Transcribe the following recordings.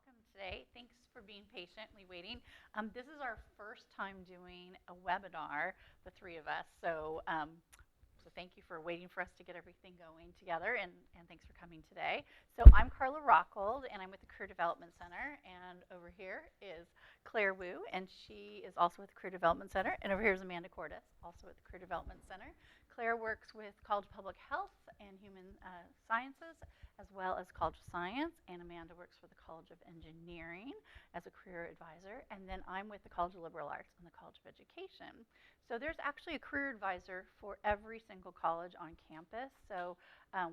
welcome today. Thanks for being patiently waiting. This is our first time doing a webinar, the three of us. So thank you for waiting for us to get everything going together, and thanks for coming today. So I'm Carla Rockhold, and I'm with the Career Development Center, and over here is Claire Wu, and she is also with the Career Development Center, and over here is Amanda Cordes, also with the Career Development Center. Claire works with College of Public Health and Human Sciences, as well as College of Science, and Amanda works for the College of Engineering as a career advisor, and then I'm with the College of Liberal Arts and the College of Education. So there's actually a career advisor for every single college on campus, so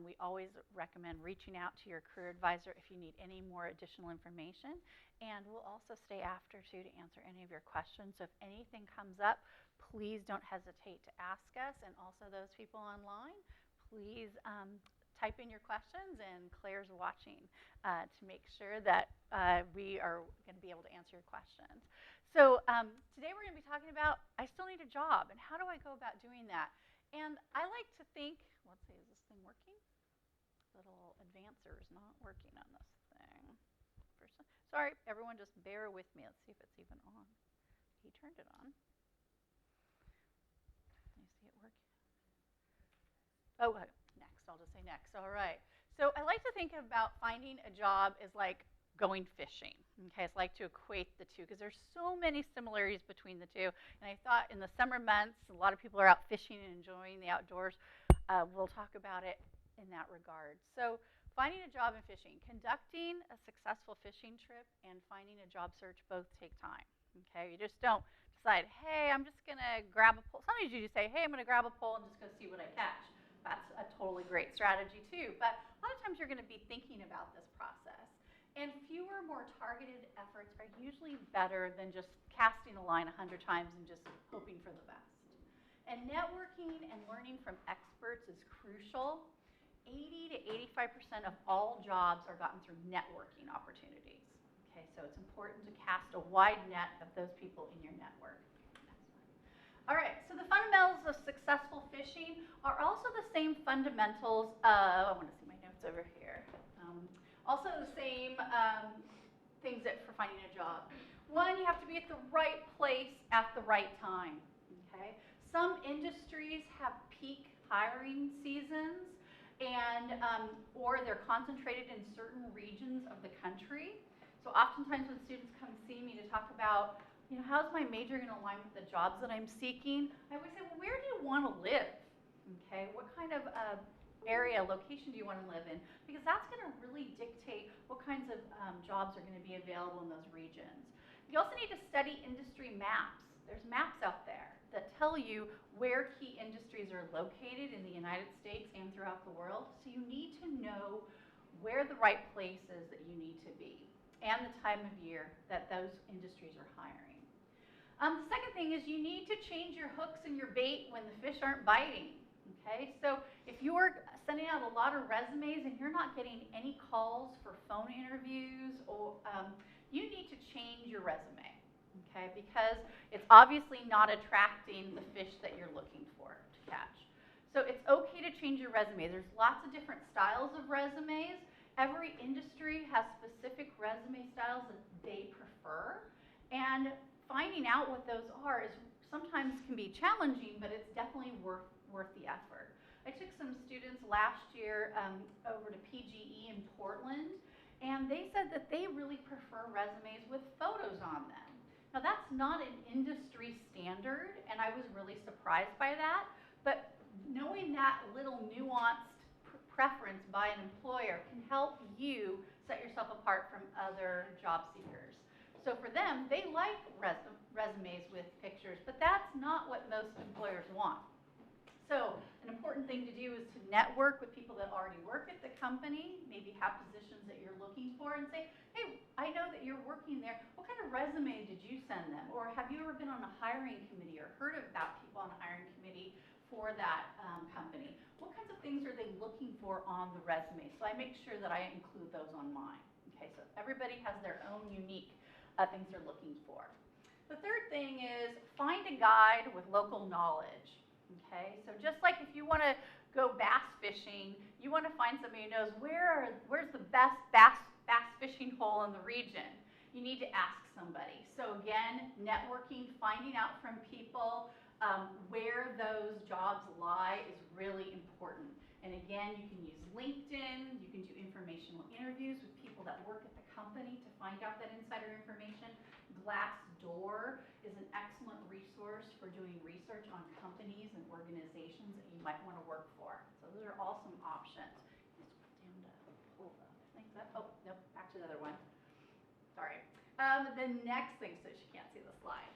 we always recommend reaching out to your career advisor if you need any more additional information, and we'll also stay after too to answer any of your questions. So if anything comes up, please don't hesitate to ask us, and also those people online, please type in your questions, and Claire's watching to make sure that we are going to be able to answer your questions. So today we're going to be talking about I still need a job, and how do I go about doing that? And I like to think, let's see, is this thing working? Little advancer is not working on this thing. Sorry, everyone, just bear with me. Let's see if it's even on. He turned it on. Can you see it working? Oh, next. I'll just say next. All right. So I like to think about finding a job as like going fishing. Okay, so I like to equate the two because there's so many similarities between the two. And I thought in the summer months, a lot of people are out fishing and enjoying the outdoors. We'll talk about it in that regard. So finding a job in fishing, conducting a successful fishing trip, and finding a job search both take time. Okay, you just don't decide, hey, I'm just going to grab a pole. Sometimes you just say, hey, I'm going to grab a pole and just go see what I catch. That's a totally great strategy too. But a lot of times you're going to be thinking about this process. And fewer, more targeted efforts are usually better than just casting a line 100 times and just hoping for the best. And networking and learning from experts is crucial. 80 to 85% of all jobs are gotten through networking opportunities. Okay, so it's important to cast a wide net of those people in your network. All right, so the fundamentals of successful fishing are also the same fundamentals of, I want to see my notes over here. Also the same things that for finding a job. One, you have to be at the right place at the right time, okay? Some industries have peak hiring seasons, and or they're concentrated in certain regions of the country. So oftentimes when students come see me to talk about, you know, how's my major going to align with the jobs that I'm seeking, I always say, well, where do you want to live? Okay, what kind of area, location do you want to live in? Because that's going to really dictate what kinds of jobs are going to be available in those regions. You also need to study industry maps. There's maps out there that tell you where key industries are located in the United States and throughout the world. So you need to know where the right place is that you need to be and the time of year that those industries are hiring. The second thing is you need to change your hooks and your bait when the fish aren't biting. Okay, so if you're sending out a lot of resumes and you're not getting any calls for phone interviews, or you need to change your resume, okay, because it's obviously not attracting the fish that you're looking for to catch. So it's okay to change your resume. There's lots of different styles of resumes. Every industry has specific resume styles that they prefer, and finding out what those are is sometimes can be challenging, but it's definitely worth the effort. I took some students last year over to PGE in Portland, and they said that they really prefer resumes with photos on them. Now that's not an industry standard, and I was really surprised by that, but knowing that little nuanced preference by an employer can help you set yourself apart from other job seekers. So for them, they like resumes with pictures, but that's not what most employers want. So an important thing to do is to network with people that already work at the company, maybe have positions that you're looking for, and say, hey, I know that you're working there. What kind of resume did you send them? Or have you ever been on a hiring committee or heard about people on a hiring committee for that company? What kinds of things are they looking for on the resume? So I make sure that I include those on mine. Okay, so everybody has their own unique things they're looking for. The third thing is find a guide with local knowledge. Okay, so just like if you want to go bass fishing, you want to find somebody who knows where's the best bass bass fishing hole in the region. You need to ask somebody. So again, networking, finding out from people where those jobs lie is really important. And again, you can use LinkedIn, you can do informational interviews with people that work at the company to find out that insider information. Glassdoor is an excellent resource for doing research on companies and organizations that you might want to work for. So those are all some options. Let's put down to pull the things up. Oh, nope, back to the other one. Sorry. The next thing, so she can't see the slide.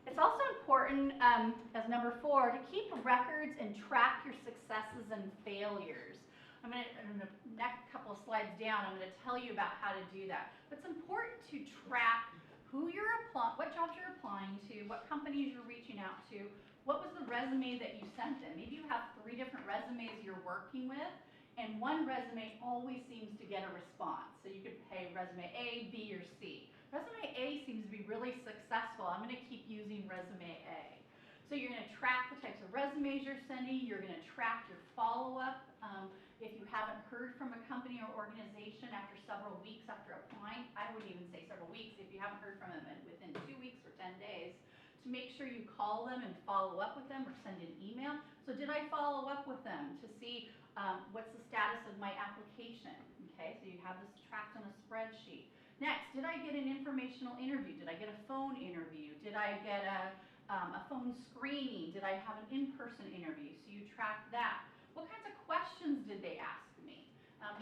It's also important, as number 4, to keep records and track your successes and failures. In the next couple of slides down, I'm going to tell you about how to do that. But it's important to track who you're what jobs you're applying to, what companies you're reaching out to, what was the resume that you sent them. Maybe you have 3 different resumes you're working with, and one resume always seems to get a response. So you could pay resume A, B, or C. Resume A seems to be really successful. I'm going to keep using resume A. So you're going to track the types of resumes you're sending. You're going to track your follow-up. If you haven't heard from a company or organization after several weeks after applying, I would even say several weeks if you haven't heard from them within 2 weeks or 10 days, to make sure you call them and follow up with them or send an email. So did I follow up with them to see what's the status of my application? Okay, so you have this tracked on a spreadsheet. Next, did I get an informational interview? Did I get a phone interview? Did I get a phone screening? Did I have an in-person interview? So you track that. What kinds of questions did they ask me?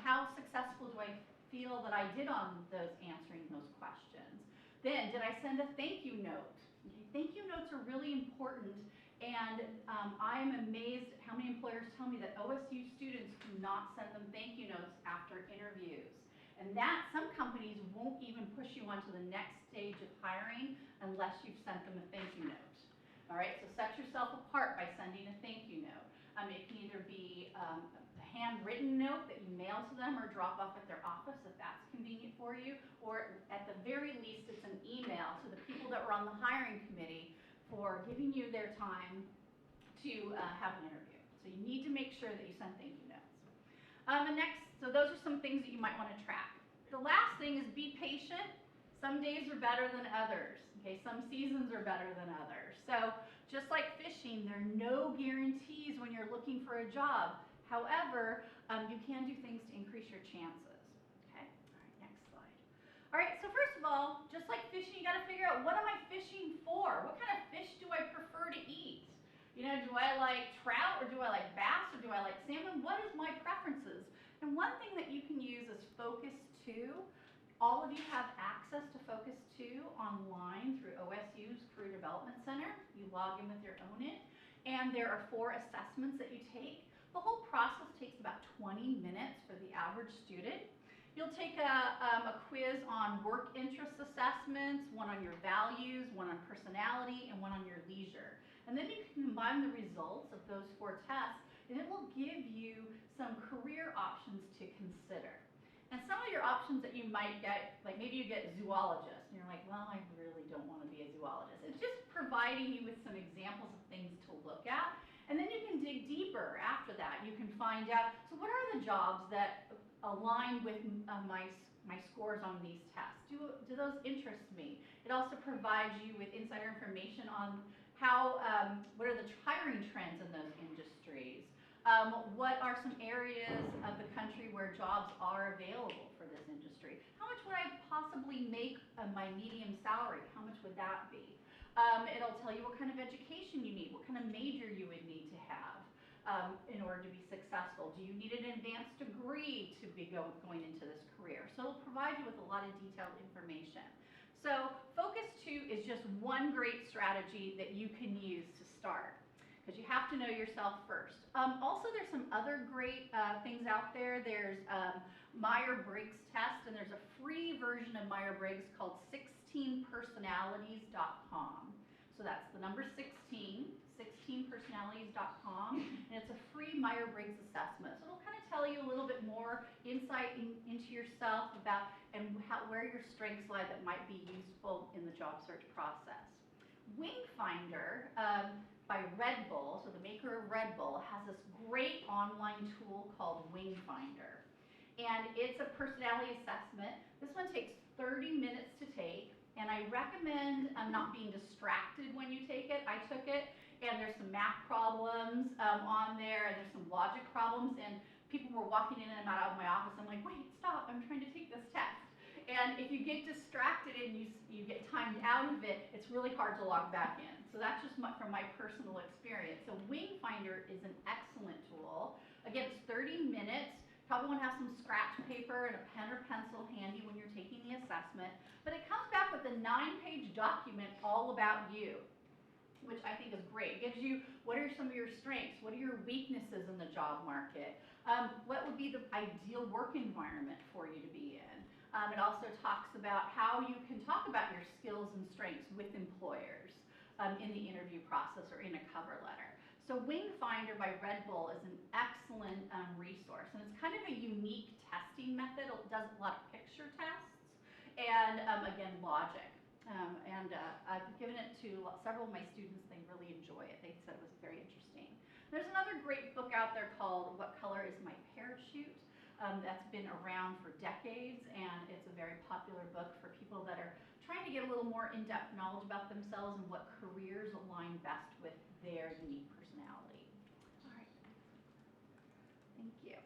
How successful do I feel that I did on answering those questions? Then, did I send a thank you note? Okay, thank you notes are really important, and I am amazed at how many employers tell me that OSU students do not send them thank you notes after interviews. And that, some companies won't even push you onto the next stage of hiring unless you've sent them a thank you note. All right, so set yourself apart by sending a thank you note. It can either be a handwritten note that you mail to them or drop off at their office if that's convenient for you, or at the very least it's an email to the people that were on the hiring committee for giving you their time to have an interview. So you need to make sure that you send thank you notes. So those are some things that you might want to track. The last thing is be patient. Some days are better than others. Okay, some seasons are better than others. So just like fishing, there are no guarantees when you're looking for a job. However, you can do things to increase your chances. Okay, all right, next slide. All right, so first of all, just like fishing, you got to figure out, what am I fishing for? What kind of fish do I prefer to eat? You know, do I like trout, or do I like bass, or do I like salmon? What is my preferences? And one thing that you can use is Focus 2. All of you have access to Focus 2 online through OSU's Career Development Center. You log in with your own it, and there are 4 assessments that you take. The whole process takes about 20 minutes for the average student. You'll take a quiz on work interest assessments, one on your values, one on personality, and one on your leisure. And then you can combine the results of those 4 tests, and it will give you some career options to consider. And some of your options that you might get, like maybe you get zoologist, and you're like, well, I really don't want to be a zoologist. It's just providing you with some examples of things to look at. And then you can dig deeper after that. You can find out, so what are the jobs that align with my scores on these tests? Do those interest me? It also provides you with insider information on how, what are the hiring trends in those industries? What are some areas of the country where jobs are available for this industry? How much would I possibly make my median salary? How much would that be? It'll tell you what kind of education you need, what kind of major you would need to have in order to be successful. Do you need an advanced degree to be going into this career? So it'll provide you with a lot of detailed information. So Focus 2 is just one great strategy that you can use to start, because you have to know yourself first. Also, there's some other great things out there. There's Myers-Briggs test, and there's a free version of Myers-Briggs called 16personalities.com. So that's the number 16, 16personalities.com, and it's a free Myers-Briggs assessment. So it'll kind of tell you a little bit more insight into yourself about and where your strengths lie that might be useful in the job search process. Wingfinder by Red Bull, so the maker of Red Bull, has this great online tool called Wingfinder. and it's a personality assessment. This one takes 30 minutes to take, and I recommend not being distracted when you take it. I took it, and there's some math problems on there, and there's some logic problems, and people were walking in and out of my office. I'm like, wait, stop, I'm trying to take this test. And if you get distracted and you get timed out of it, it's really hard to log back in. So that's just from my personal experience. So Wingfinder is an excellent tool. Again, it's 30 minutes. Probably want to have some scratch paper and a pen or pencil handy when you're taking the assessment. But it comes back with a 9-page document all about you, which I think is great. It gives you what are some of your strengths, what are your weaknesses in the job market, what would be the ideal work environment for you to be in. It also talks about how you can talk about your skills and strengths with employers in the interview process or in a cover letter. So Wingfinder by Red Bull is an excellent resource, and it's kind of a unique testing method. It does a lot of picture tests and, again, logic. I've given it to several of my students. They really enjoy it. They said it was very interesting. There's another great book out there called What Color is My Parachute? That's been around for decades, and it's a very popular book for people that are trying to get a little more in-depth knowledge about themselves and what careers align best with their unique personality. All right. Thank you.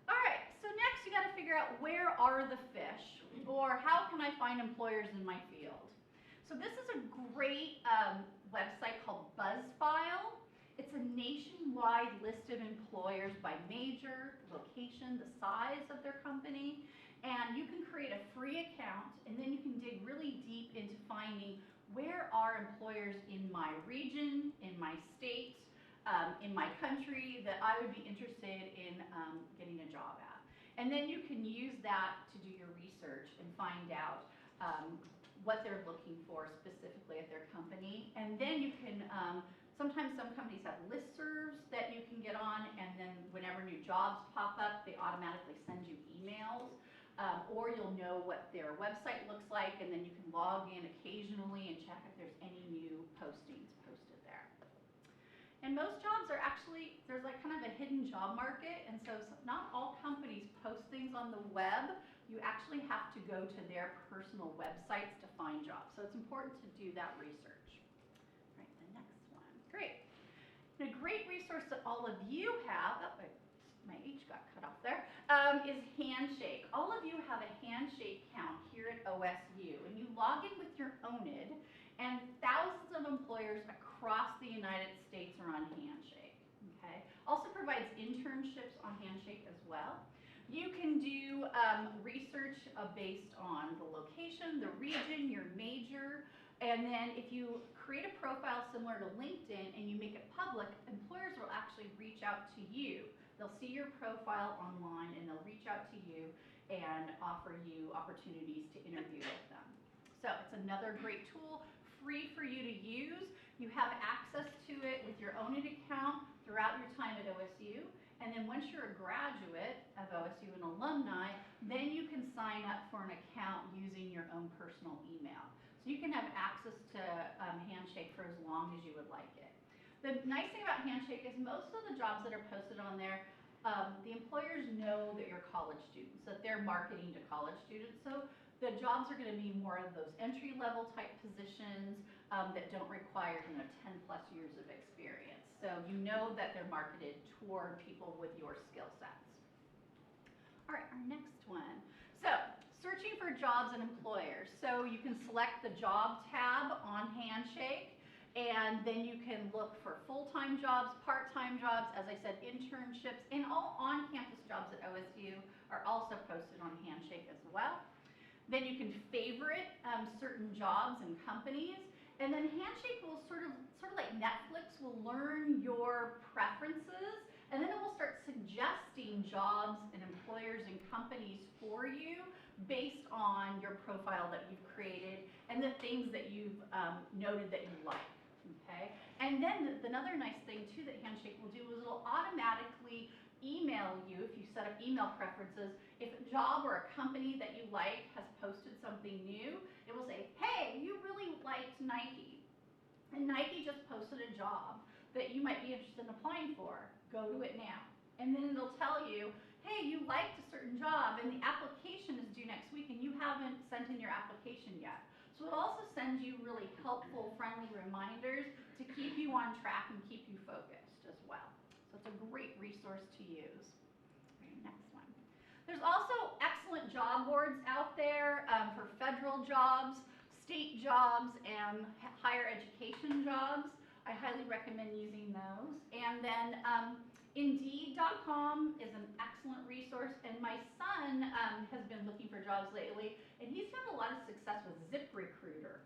All right, so next you got to figure out where are the fish, or how can I find employers in my field? So this is a great website called BuzzFile. It's a nationwide list of employers by major, location, the size of their company, and you can create a free account, and then you can dig really deep into finding where are employers in my region, in my state, in my country that I would be interested in getting a job at. And then you can use that to do your research and find out what they're looking for specifically at their company. And then you can sometimes some companies have listservs that you can get on, and then whenever new jobs pop up, they automatically send you emails, or you'll know what their website looks like, and then you can log in occasionally and check if there's any new postings posted there. And most jobs are actually, there's like kind of a hidden job market, and so not all companies post things on the web. You actually have to go to their personal websites to find jobs, so it's important to do that research. Great. And a great resource that all of you have, my H got cut off there, is Handshake. All of you have a Handshake account here at OSU, and you log in with your ONID, and thousands of employers across the United States are on Handshake. Okay. Also provides internships on Handshake as well. You can do research based on the location, the region, your major, and then if you create a profile similar to LinkedIn and you make it public, employers will actually reach out to you. They'll see your profile online and they'll reach out to you and offer you opportunities to interview with them. So it's another great tool, free for you to use. You have access to it with your ONID account throughout your time at OSU. And then once you're a graduate of OSU and alumni, then you can sign up for an account using your own personal email. So you can have access to Handshake for as long as you would like it. The nice thing about Handshake is most of the jobs that are posted on there, the employers know that you're college students, that they're marketing to college students. So the jobs are going to be more of those entry-level type positions that don't require 10+ years of experience. So you know that they're marketed toward people with your skill sets. All right, our next one. So searching for jobs and employers. So you can select the job tab on Handshake, and then you can look for full-time jobs, part-time jobs, as I said, internships, and all on-campus jobs at OSU are also posted on Handshake as well. Then you can favorite certain jobs and companies, and then Handshake will sort of like Netflix, will learn your preferences, and then it will start suggesting jobs and employers and companies for you based on your profile that you've created and the things that you've noted that you like, okay? And then another nice thing too that Handshake will do is it'll automatically email you, if you set up email preferences, if a job or a company that you like has posted something new, it will say, hey, you really liked Nike, and Nike just posted a job that you might be interested in applying for. Go to it now. And then it'll tell you, hey, you liked a certain job and the application is due next week and you haven't sent in your application yet. So it also sends you really helpful, friendly reminders to keep you on track and keep you focused as well. So it's a great resource to use. Okay, next one. There's also excellent job boards out there for federal jobs, state jobs, and higher education jobs. I highly recommend using those. And then Indeed.com is an excellent resource, and my son has been looking for jobs lately, and he's found a lot of success with ZipRecruiter.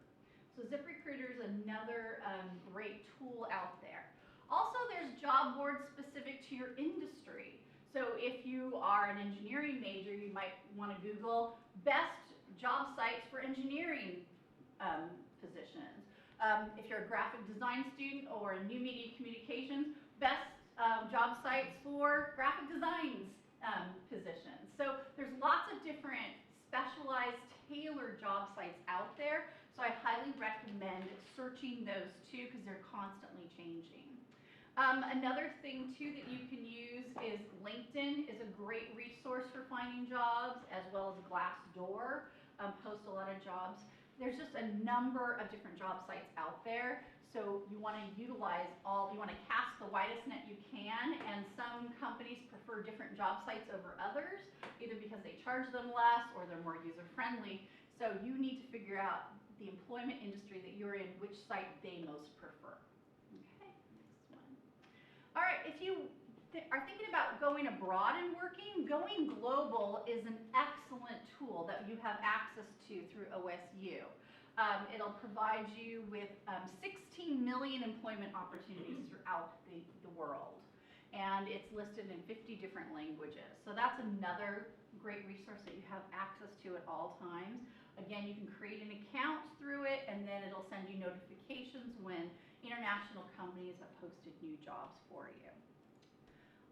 So ZipRecruiter is another great tool out there. Also, there's job boards specific to your industry. So if you are an engineering major, you might want to Google best job sites for engineering positions. If you're a graphic design student or a new media communications, best job sites for graphic designs positions. So there's lots of different specialized, tailored job sites out there. So I highly recommend searching those too because they're constantly changing. Another thing too that you can use is LinkedIn is a great resource for finding jobs, as well as Glassdoor posts a lot of jobs. There's just a number of different job sites out there. So you want to utilize you want to cast the widest net you can, and some companies prefer different job sites over others, either because they charge them less or they're more user-friendly. So you need to figure out the employment industry that you're in, which site they most prefer. Okay, next one. All right, if you are thinking about going abroad and working, Going Global is an excellent tool that you have access to through OSU. It'll provide you with 16 million employment opportunities throughout the world. And it's listed in 50 different languages. So that's another great resource that you have access to at all times. Again, you can create an account through it, and then it'll send you notifications when international companies have posted new jobs for you.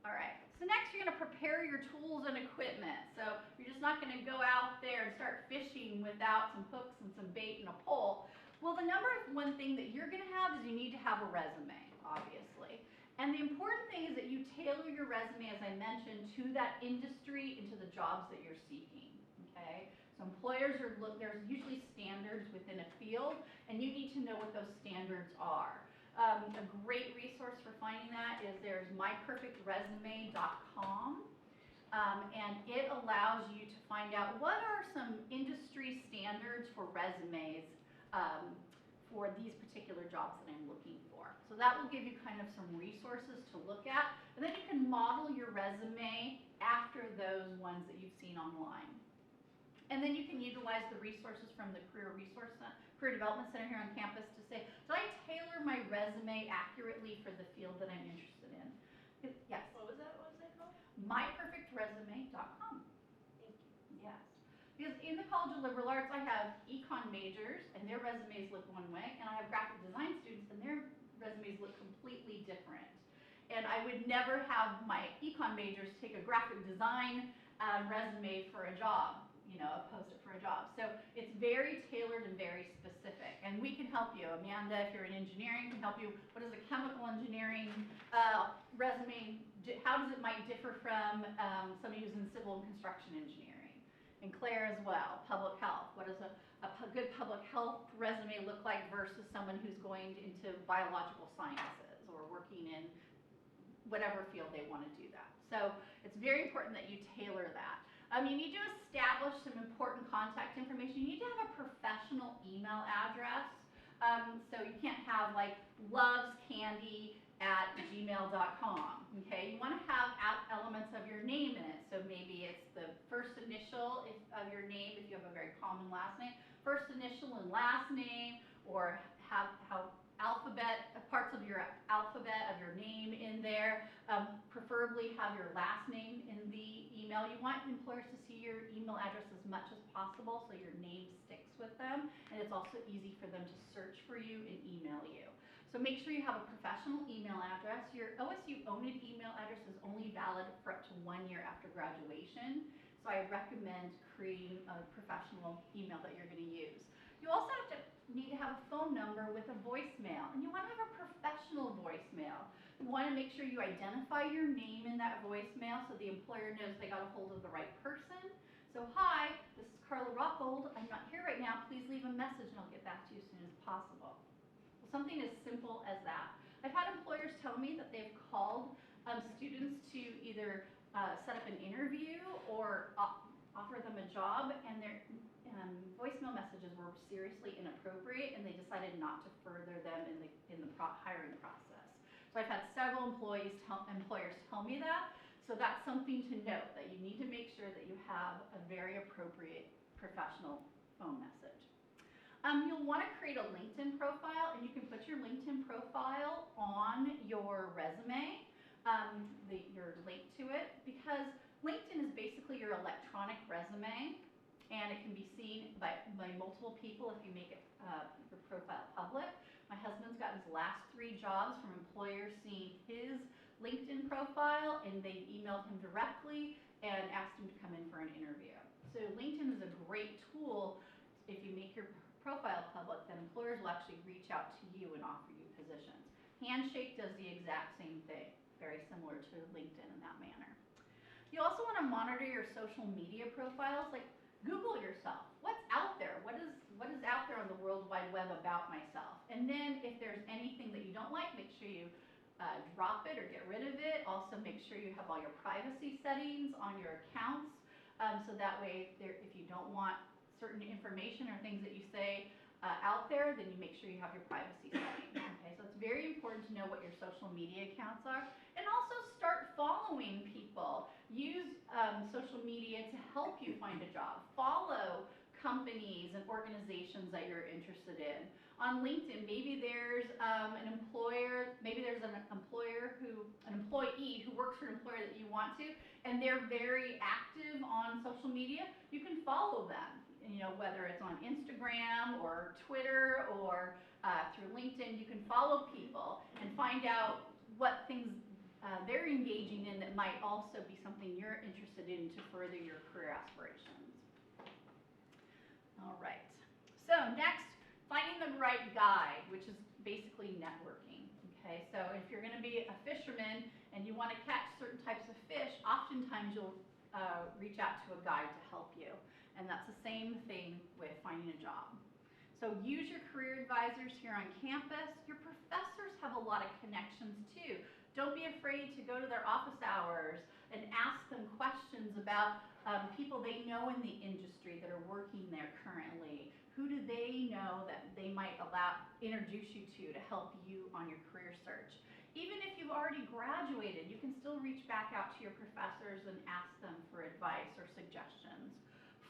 All right, so next you're going to prepare your tools and equipment. So you're just not going to go out there and start fishing without some hooks and some bait and a pole. Well, the number one thing that you're going to have is you need to have a resume, obviously. And the important thing is that you tailor your resume, as I mentioned, to that industry and to the jobs that you're seeking, okay? So employers there's usually standards within a field, and you need to know what those standards are. A great resource for finding that is there's myperfectresume.com, and it allows you to find out what are some industry standards for resumes for these particular jobs that I'm looking for. So that will give you kind of some resources to look at, and then you can model your resume after those ones that you've seen online. And then you can utilize the resources from the Career Development Center here on campus to say, did I tailor my resume accurately for the field that I'm interested in? Yes? What was that? What was that called? myperfectresume.com. Thank you. Yes. Because in the College of Liberal Arts, I have econ majors, and their resumes look one way, and I have graphic design students, and their resumes look completely different. And I would never have my econ majors take a graphic design resume for a job. Post it for a job. So it's very tailored and very specific. And we can help you. Amanda, if you're in engineering, can help you. What is a chemical engineering resume? How does it might differ from somebody who's in civil and construction engineering? And Claire as well, public health. What does a good public health resume look like versus someone who's going into biological sciences or working in whatever field they want to do that. So it's very important that you tailor that. You need to establish some important contact information. You need to have a professional email address. So you can't have like lovescandy@gmail.com. Okay, you want to have elements of your name in it. So maybe it's the first initial of your name if you have a very common last name, first initial and last name, or have parts of your alphabet of your name in there. Preferably have your last name in the email. You want employers to see your email address as much as possible so your name sticks with them, and it's also easy for them to search for you and email you. So make sure you have a professional email address. Your OSU owned email address is only valid for up to 1 year after graduation, so I recommend creating a professional email that you're going to use. You also need to have a phone number with a voicemail, and you want to have a professional voicemail. You want to make sure you identify your name in that voicemail so the employer knows they got a hold of the right person. So, hi, this is Carla Rockold. I'm not here right now. Please leave a message and I'll get back to you as soon as possible. Well, something as simple as that. I've had employers tell me that they've called students to either set up an interview or offer them a job, and their voicemail messages were seriously inappropriate, and they decided not to further them in the hiring process. So I've had several employers tell me that. So that's something to note, that you need to make sure that you have a very appropriate professional phone message. You'll want to create a LinkedIn profile, and you can put your LinkedIn profile on your resume, your link to it, because LinkedIn is basically your electronic resume, and it can be seen by multiple people if you make it, your profile public. My husband's gotten his last 3 jobs from employers seeing his LinkedIn profile, and they emailed him directly and asked him to come in for an interview. So LinkedIn is a great tool. If you make your profile public, then employers will actually reach out to you and offer you positions. Handshake does the exact same thing, very similar to LinkedIn in that manner. You also want to monitor your social media profiles. Like, Google yourself. What's out there? What is out there on the World Wide Web about myself? And then if there's anything that you don't like, make sure you drop it or get rid of it. Also, make sure you have all your privacy settings on your accounts, so that way if you don't want certain information or things that you say out there, then you make sure you have your privacy settings. Okay, so it's very important to know what your social media accounts are, and also start following people. Use social media to help you find a job. Follow companies and organizations that you're interested in. On LinkedIn, maybe there's an employee who works for an employer that you want to, and they're very active on social media. You can follow them, whether it's on Instagram or Twitter or through LinkedIn. You can follow people and find out what things they're engaging in that might also be something you're interested in to further your career aspirations. All right. So next, finding the right guide, which is basically networking. Okay, so if you're going to be a fisherman and you want to catch certain types of fish, oftentimes you'll reach out to a guide to help you. And that's the same thing with finding a job. So use your career advisors here on campus. Your professors have a lot of connections too. Don't be afraid to go to their office hours and ask them questions about people they know in the industry that are working there currently. Who do they know that they might introduce you to help you on your career search? Even if you've already graduated, you can still reach back out to your professors and ask them for advice or suggestions.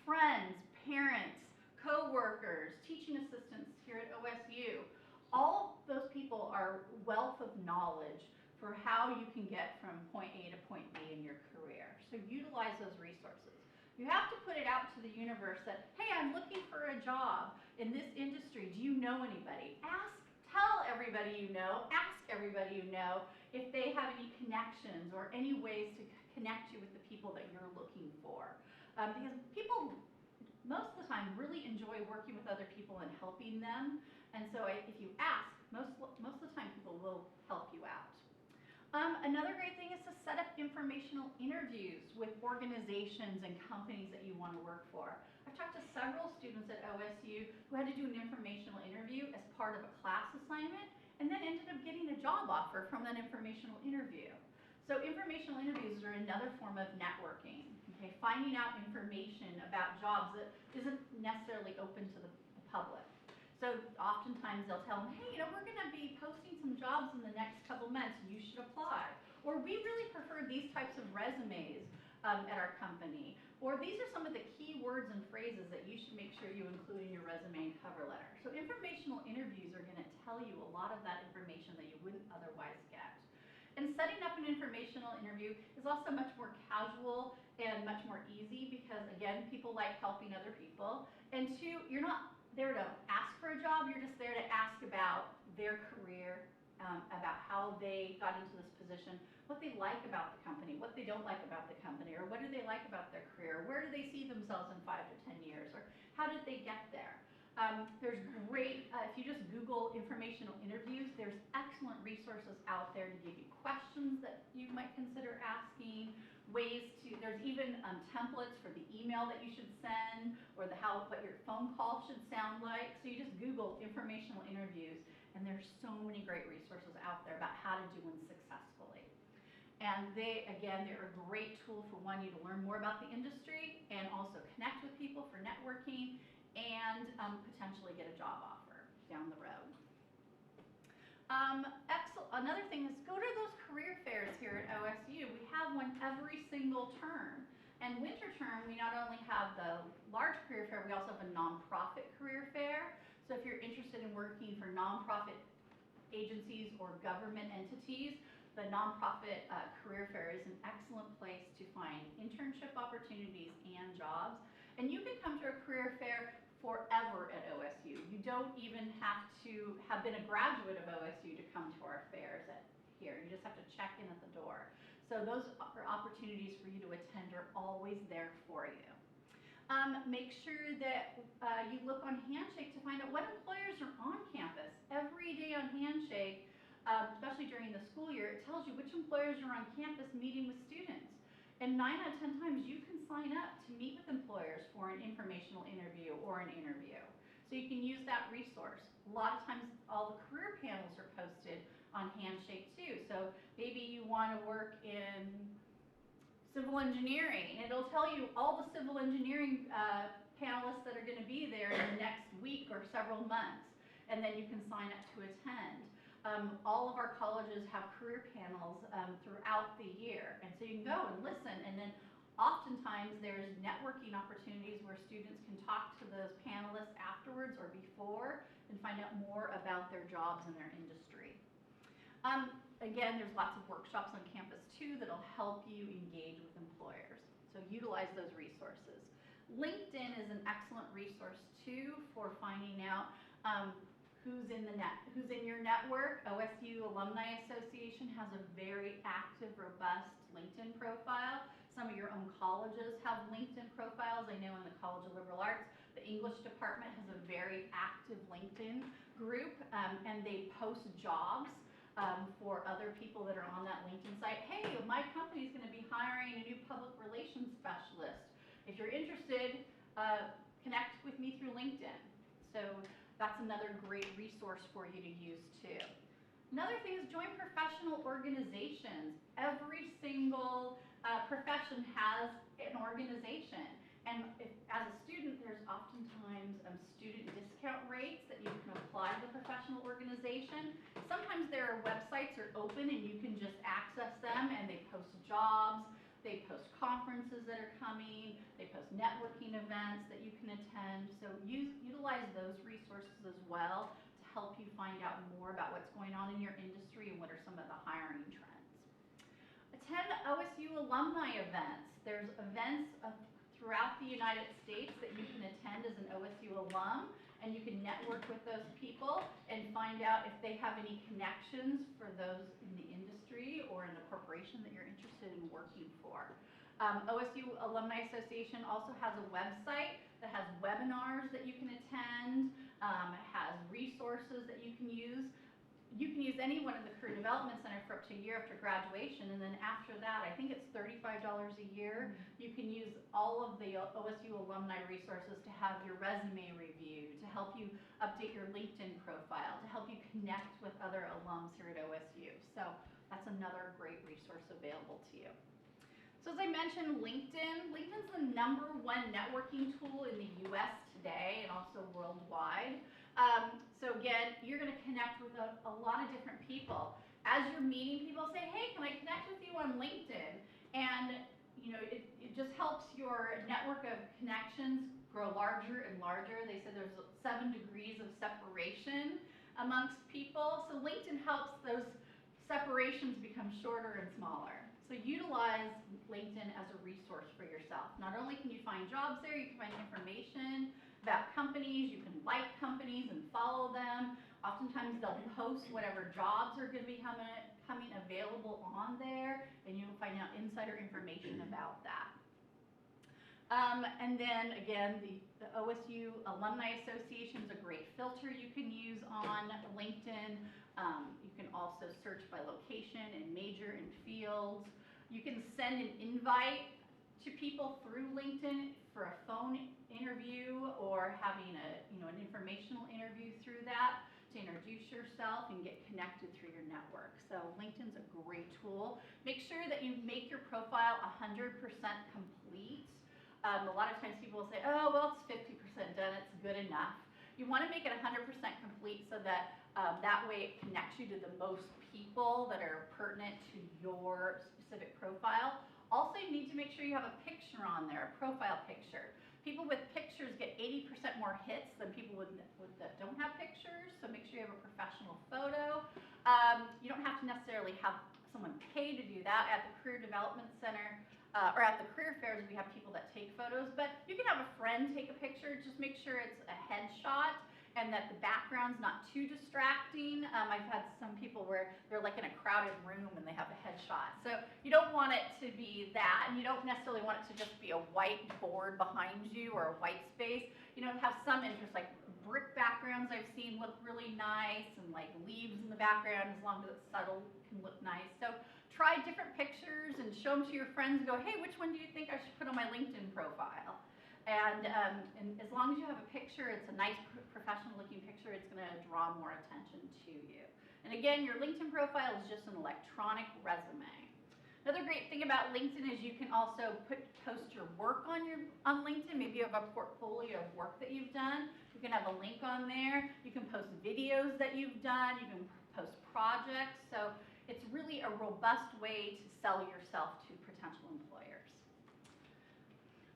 Friends, parents, co-workers, teaching assistants here at OSU, all those people are wealth of knowledge for how you can get from point A to point B in your career. So utilize those resources. You have to put it out to the universe that, hey, I'm looking for a job in this industry. Do you know anybody? Tell everybody you know, ask everybody you know if they have any connections or any ways to connect you with the people that you're looking for. Because people, most of the time, really enjoy working with other people and helping them. And so if you ask, most of the time people will help you out. Another great thing is to set up informational interviews with organizations and companies that you want to work for. I've talked to several students at OSU who had to do an informational interview as part of a class assignment and then ended up getting a job offer from that informational interview. So informational interviews are another form of networking, okay? Finding out information about jobs that isn't necessarily open to the public. So oftentimes they'll tell them, hey, we're going to be posting some jobs in the next couple months. You should apply. Or we really prefer these types of resumes at our company. Or these are some of the key words and phrases that you should make sure you include in your resume and cover letter. So informational interviews are going to tell you a lot of that information that you wouldn't otherwise get. And setting up an informational interview is also much more casual and much more easy because, again, people like helping other people. And 2, you're not there to ask for a job, you're just there to ask about their career, about how they got into this position, what they like about the company, what they don't like about the company, or what do they like about their career, where do they see themselves in 5 to 10 years, or how did they get there. There's great, if you just Google informational interviews, there's excellent resources out there to give you questions that you might consider asking, ways to, there's even templates for the email that you should send or what your phone call should sound like. So you just Google informational interviews, and there's so many great resources out there about how to do them successfully. And they're a great tool for you to learn more about the industry and also connect with people for networking and potentially get a job offer down the road. Another thing is go to those career fairs here at OSU. We have one every single term. And winter term, we not only have the large career fair, we also have a nonprofit career fair. So if you're interested in working for nonprofit agencies or government entities, the nonprofit career fair is an excellent place to find internship opportunities and jobs. And you can come to a career fair forever at OSU. You don't even have to have been a graduate of OSU to come to our fairs here. You just have to check in at the door. So those opportunities for you to attend are always there for you. Make sure that you look on Handshake to find out what employers are on campus. Every day on Handshake, especially during the school year, it tells you which employers are on campus meeting with students. And 9 out of 10 times you can sign up to meet with employers for an informational interview or an interview. So you can use that resource. A lot of times all the career panels are posted on Handshake too. So maybe you want to work in civil engineering, and it'll tell you all the civil engineering panelists that are going to be there in the next week or several months, and then you can sign up to attend. All of our colleges have career panels throughout the year, and so you can go and listen, and then oftentimes there's networking opportunities where students can talk to those panelists afterwards or before and find out more about their jobs and their industry. Again, there's lots of workshops on campus too that'll help you engage with employers, so utilize those resources. LinkedIn is an excellent resource too for finding out who's in your network. OSU Alumni Association has a very active, robust LinkedIn profile. Some of your own colleges have LinkedIn profiles. I know in the College of Liberal Arts, the English department has a very active LinkedIn group, and they post jobs for other people that are on that LinkedIn site. Hey, my company's going to be hiring a new public relations specialist. If you're interested, connect with me through LinkedIn. So that's another great resource for you to use too. Another thing is join professional organizations. Every single profession has an organization. And as a student, there's oftentimes student discount rates that you can apply to the professional organization. Sometimes their websites are open and you can just access them, and they post jobs, they post conferences that are coming, they post networking events that you can attend. So utilize those resources as well to help you find out more about what's going on in your industry and what are some of the hiring trends. Attend OSU alumni events. There's events throughout the United States that you can attend as an OSU alum, and you can network with those people and find out if they have any connections for those in the industry or in the corporation that you're interested in working for. OSU Alumni Association also has a website that has webinars that you can attend, has resources that you can use. You can use any one of the Career Development Center for up to a year after graduation, and then after that, I think it's $35 a year. You can use all of the OSU alumni resources to have your resume reviewed, to help you update your LinkedIn profile, to help you connect with other alums here at OSU. So that's another great resource available to you. So as I mentioned, LinkedIn's the #1 networking tool in the US today and also worldwide. So again, you're going to connect with a lot of different people. As you're meeting people, say, hey, can I connect with you on LinkedIn? And it just helps your network of connections grow larger and larger. They said there's 7 degrees of separation amongst people. So LinkedIn helps those separations become shorter and smaller. So utilize LinkedIn as a resource for yourself. Not only can you find jobs there, you can find information about companies, you can like companies and follow them. Oftentimes they'll post whatever jobs are going to be coming available on there, and you'll find out insider information about that. And then again, the OSU Alumni Association is a great filter you can use on LinkedIn. You can also search by location and major and fields. You can send an invite to people through LinkedIn for a phone interview or having an informational interview through that to introduce yourself and get connected through your network. So LinkedIn's a great tool. Make sure that you make your profile 100% complete. A lot of times people will say, oh, well, it's 50% done, it's good enough. You want to make it 100% complete so that that way it connects you to the most people that are pertinent to your specific profile. Also, you need to make sure you have a picture on there, a profile picture. People with pictures get 80% more hits than people that don't have pictures, so make sure you have a professional photo. You don't have to necessarily have someone pay to do that. At the Career Development Center, or at the career fairs, we have people that take photos, but you can have a friend take a picture. Just make sure it's a headshot and that the background's not too distracting. I've had some people where they're like in a crowded room and they have a headshot. So you don't want it to be that, and you don't necessarily want it to just be a white board behind you or a white space. You know, have some interest, like brick backgrounds I've seen look really nice, and like leaves in the background, as long as it's subtle, can look nice. So try different pictures and show them to your friends and go, hey, which one do you think I should put on my LinkedIn profile? And as long as you have a picture, it's a nice professional looking picture, it's going to draw more attention to you. And again, your LinkedIn profile is just an electronic resume. Another great thing about LinkedIn is you can also post your work on LinkedIn. Maybe you have a portfolio of work that you've done. You can have a link on there. You can post videos that you've done. You can post projects. So it's really a robust way to sell yourself to potential employers.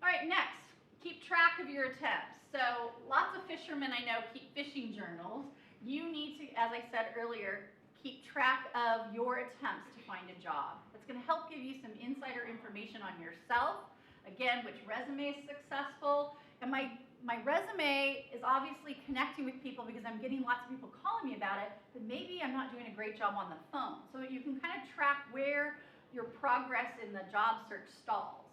All right, next, keep track of your attempts. So lots of fishermen I know keep fishing journals. You need to, as I said earlier, keep track of your attempts to find a job. It's going to help give you some insider information on yourself. Again, which resume is successful. And my resume is obviously connecting with people because I'm getting lots of people calling me about it, but maybe I'm not doing a great job on the phone. So you can kind of track where your progress in the job search stalls.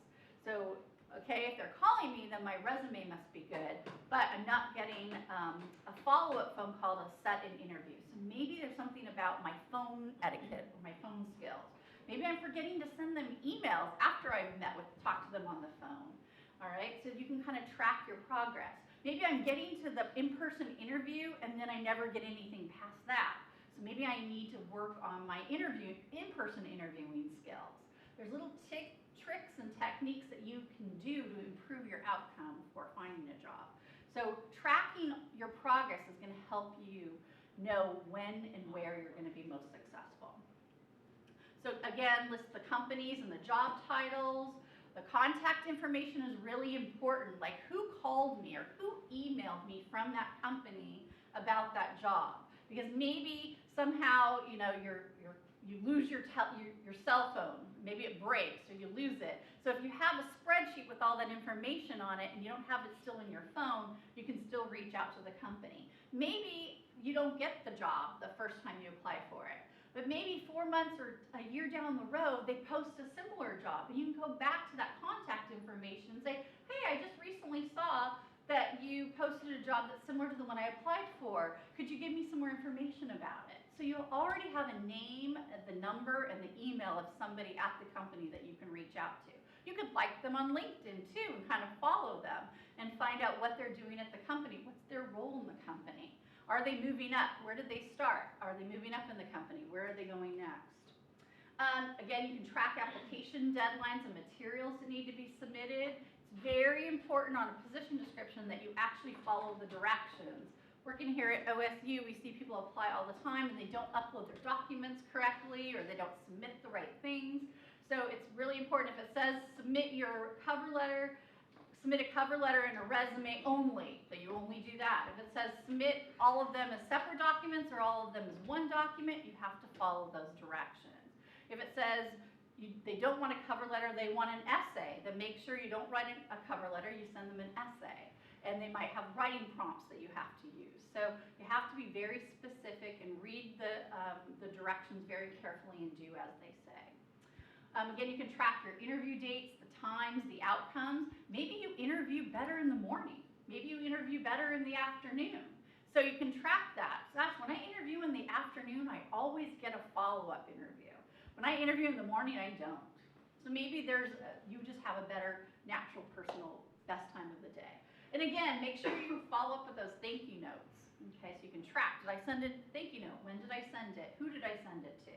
So, okay, if they're calling me, then my resume must be good, but I'm not getting a follow-up phone call to set an interview. So maybe there's something about my phone etiquette or my phone skills. Maybe I'm forgetting to send them emails after I've talked to them on the phone. All right, so you can kind of track your progress. Maybe I'm getting to the in-person interview and then I never get anything past that. So maybe I need to work on my in-person interviewing skills. There's little tricks and techniques that you can do to improve your outcome for finding a job. So tracking your progress is going to help you know when and where you're going to be most successful. So again, list the companies and the job titles. The contact information is really important, like who called me or who emailed me from that company about that job. Because maybe somehow you lose your cell phone, maybe it breaks or you lose it. So if you have a spreadsheet with all that information on it and you don't have it still in your phone, you can still reach out to the company. Maybe you don't get the job the first time you apply for it. But maybe 4 months or a year down the road, they post a similar job. And you can go back to that contact information and say, hey, I just recently saw that you posted a job that's similar to the one I applied for. Could you give me some more information about it? So you'll already have a name, the number, and the email of somebody at the company that you can reach out to. You could like them on LinkedIn too and kind of follow them and find out what they're doing at the company. What's their role in the company? Are they moving up? Where did they start? Are they moving up in the company? Where are they going next? Again, you can track application deadlines and materials that need to be submitted. It's very important on a position description that you actually follow the directions. Working here at OSU, we see people apply all the time and they don't upload their documents correctly or they don't submit the right things. So it's really important if it says submit your cover letter, submit a cover letter and a resume only, so you only do that. If it says submit all of them as separate documents or all of them as one document, you have to follow those directions. If it says they don't want a cover letter, they want an essay, then make sure you don't write a cover letter, you send them an essay. And they might have writing prompts that you have to use. So you have to be very specific and read the directions very carefully and do as they say. Again, you can track your interview dates, the times, the outcomes. Maybe you interview better in the morning. Maybe you interview better in the afternoon. So you can track that. So that's when I interview in the afternoon, I always get a follow-up interview. When I interview in the morning, I don't. So maybe you just have a better natural, personal, best time of the day. And again, make sure you follow up with those thank you notes. Okay, so you can track. Did I send a thank you note? When did I send it? Who did I send it to?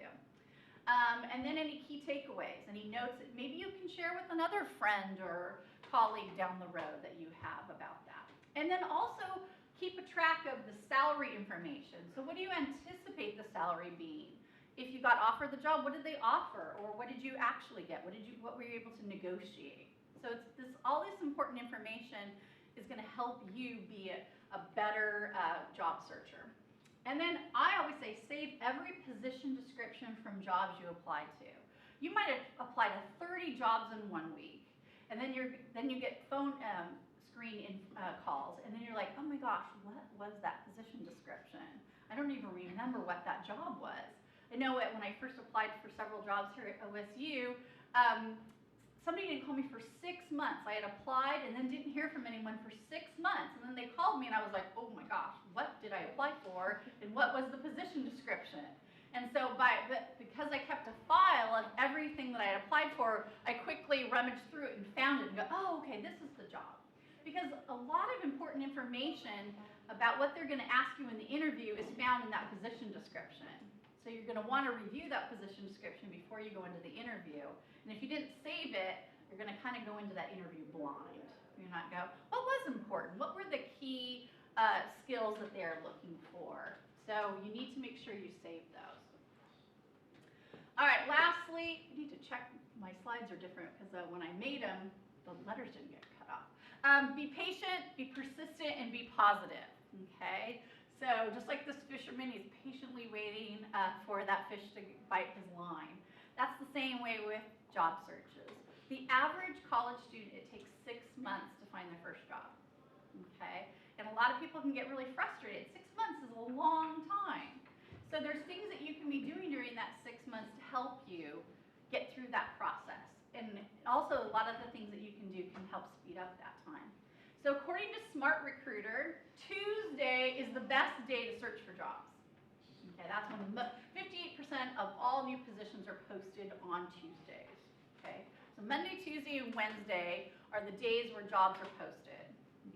And then any key takeaways, any notes that maybe you can share with another friend or colleague down the road that you have about that. And then also keep a track of the salary information. So what do you anticipate the salary being? If you got offered the job, what did they offer? Or what did you actually get? What were you able to negotiate? So it's all this important information is going to help you be a better job searcher. And then I always say save every position description from jobs you apply to. You might have applied to 30 jobs in 1 week, and then you get phone screen calls, and then you're like, oh my gosh, what was that position description? I don't even remember what that job was. I know when I first applied for several jobs here at OSU, somebody didn't call me for 6 months. I had applied and then didn't hear from anyone for 6 months. And then they called me and I was like, oh my gosh, what did I apply for? And what was the position description? And so because I kept a file of everything that I had applied for, I quickly rummaged through it and found it and go, oh, okay, this is the job. Because a lot of important information about what they're going to ask you in the interview is found in that position description. So you're going to want to review that position description before you go into the interview. And if you didn't save it, you're going to kind of go into that interview blind. You're not go, what was important? What were the key skills that they're looking for? So you need to make sure you save those. All right, lastly, I need to check, my slides are different because when I made them, the letters didn't get cut off. Be patient, be persistent, and be positive, okay? So just like this fisherman, he's patiently waiting for that fish to bite his line. That's the same way with job searches. The average college student, it takes 6 months to find their first job, okay? And a lot of people can get really frustrated. 6 months is a long time. So there's things that you can be doing during that 6 months to help you get through that process. And also a lot of the things that you can do can help speed up that time. So according to Smart Recruiter, Tuesday is the best day to search for jobs. Okay, that's when 58% of all new positions are posted on Tuesdays. Okay, so Monday, Tuesday, and Wednesday are the days where jobs are posted.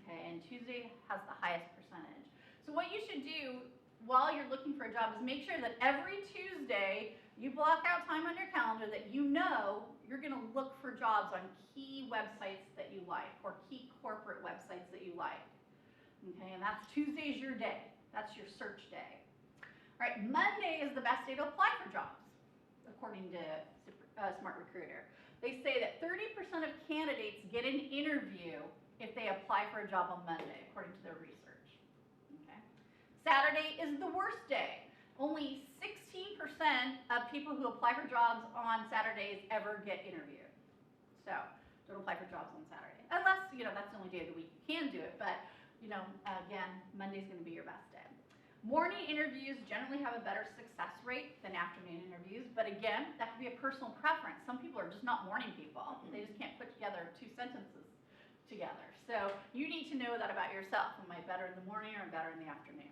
Okay, and Tuesday has the highest percentage. So what you should do while you're looking for a job is make sure that every Tuesday you block out time on your calendar that you know you're going to look for jobs on key websites that you like or key corporate websites that you like. Okay, and that's Tuesday's your day. That's your search day. All right, Monday is the best day to apply for jobs, according to Smart Recruiter. They say that 30% of candidates get an interview if they apply for a job on Monday, according to their research. Okay. Saturday is the worst day. Only 16% of people who apply for jobs on Saturdays ever get interviewed. So don't apply for jobs on Saturday. Unless, that's the only day of the week you can do it. But, again, Monday's going to be your best day. Morning interviews generally have a better success rate than afternoon interviews. But again, that can be a personal preference. Some people are just not morning people. They just can't put together 2 sentences together. So you need to know that about yourself. Am I better in the morning or better in the afternoon?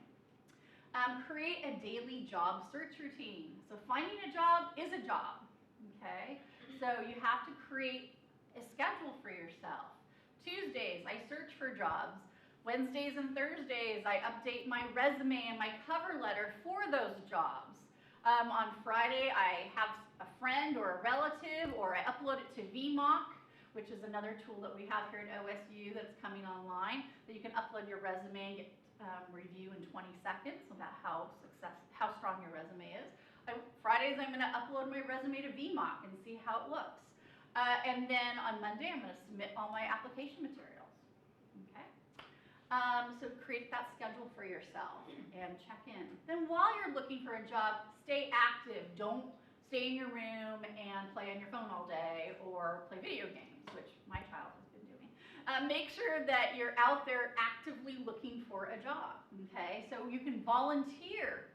Create a daily job search routine. So finding a job is a job, okay? So you have to create a schedule for yourself. Tuesdays, I search for jobs. Wednesdays and Thursdays, I update my resume and my cover letter for those jobs. On Friday, I have a friend or a relative, or I upload it to VMock, which is another tool that we have here at OSU that's coming online, that you can upload your resume and get review in 20 seconds about how strong your resume is. Fridays, I'm going to upload my resume to VMock and see how it looks. And then on Monday, I'm going to submit all my application materials. Okay. So create that schedule for yourself and check in. Then while you're looking for a job, stay active. Don't stay in your room and play on your phone all day or play video games, which my child has been doing. Make sure that you're out there actively looking for a job, okay? So you can volunteer.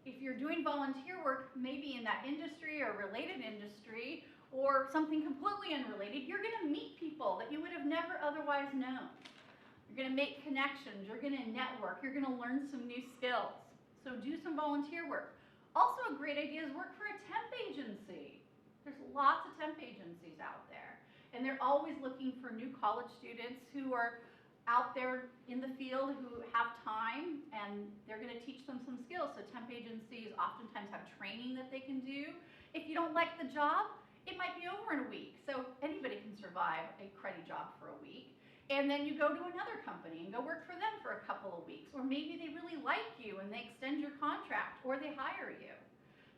If you're doing volunteer work, maybe in that industry or related industry, or something completely unrelated, you're going to meet people that you would have never otherwise known. You're going to make connections, you're going to network, you're going to learn some new skills. So do some volunteer work. Also a great idea is work for a temp agency. There's lots of temp agencies out there, and they're always looking for new college students who are out there in the field who have time, and they're going to teach them some skills. So temp agencies oftentimes have training that they can do. If you don't like the job, it might be over in a week. So anybody can survive a cruddy job for a week. And then you go to another company and go work for them for a couple of weeks. Or maybe they really like you and they extend your contract or they hire you.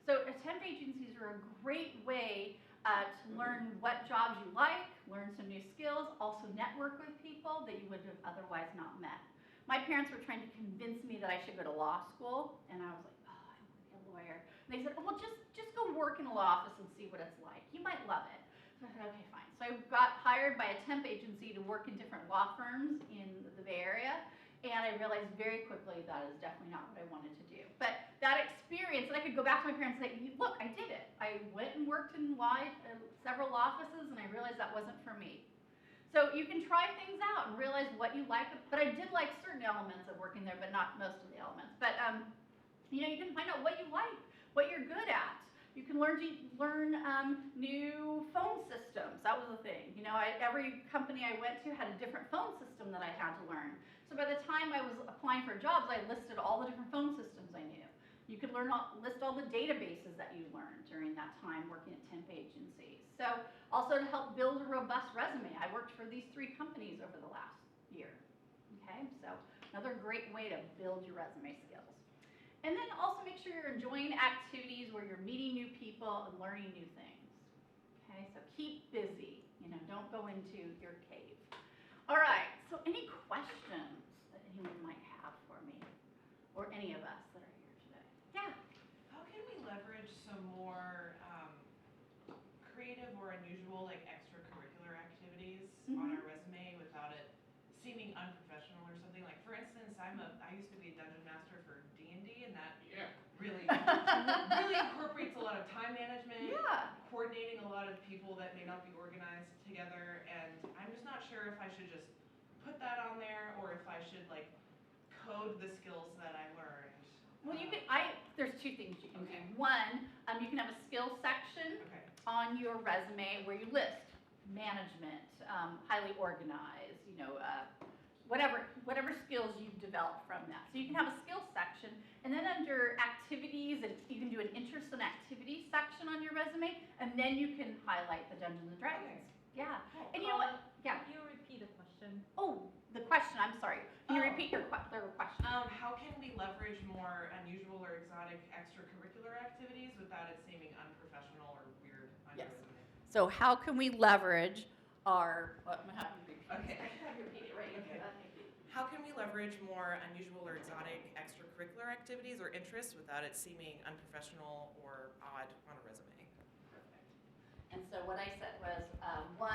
So temp agencies are a great way to learn what jobs you like, learn some new skills, also network with people that you would have otherwise not met. My parents were trying to convince me that I should go to law school, and I was like, oh, I don't want to be a lawyer. And they said, oh, well, just go work in a law office and see what it's like. You might love it. So I said, okay, fine. So I got hired by a temp agency to work in different law firms in the Bay Area, and I realized very quickly that is definitely not what I wanted to do. But that experience, and I could go back to my parents and say, look, I did it. I went and worked in several law offices, and I realized that wasn't for me. So you can try things out and realize what you like. But I did like certain elements of working there, but not most of the elements. But you can find out what you like, what you're good at. You can learn new phone systems. That was the thing. Every company I went to had a different phone system that I had to learn. So by the time I was applying for jobs, I listed all the different phone systems I knew. You could list all the databases that you learned during that time working at temp agencies. So also to help build a robust resume, I worked for these 3 companies over the last year. Okay, so another great way to build your resume skills. And then also make sure you're enjoying activities where you're meeting new people and learning new things. Okay, so keep busy. Don't go into your cave. All right, so any questions that anyone might have for me or any of us that are here today? Yeah. How can we leverage some more creative or unusual, like extracurricular activities on our resume without it seeming unprofessional or something? Like, for instance, I used to be a dungeon master for D&D, and that really incorporates a lot of time management, coordinating a lot of people that may not be organized together, and I'm just not sure if I should just put that on there or if I should like code the skills that I learned. Well, there's 2 things you can do. One, you can have a skills section on your resume where you list management, highly organized, whatever skills you've developed from that. So you can have a skills section, and then under activities, and you can do an interest and activities section on your resume, and then you can highlight the Dungeons and Dragons. Yeah. And you know what? Yeah. Can you repeat the question? Oh, the question. I'm sorry. Can you repeat your question? How can we leverage more unusual or exotic extracurricular activities without it seeming unprofessional or weird on your resume? So how can we leverage our? I'm gonna have you repeat. Okay. I have you repeat it right. Okay. How can we leverage more unusual or exotic extracurricular activities or interests without it seeming unprofessional or odd on a resume? Perfect. And so what I said was, 1,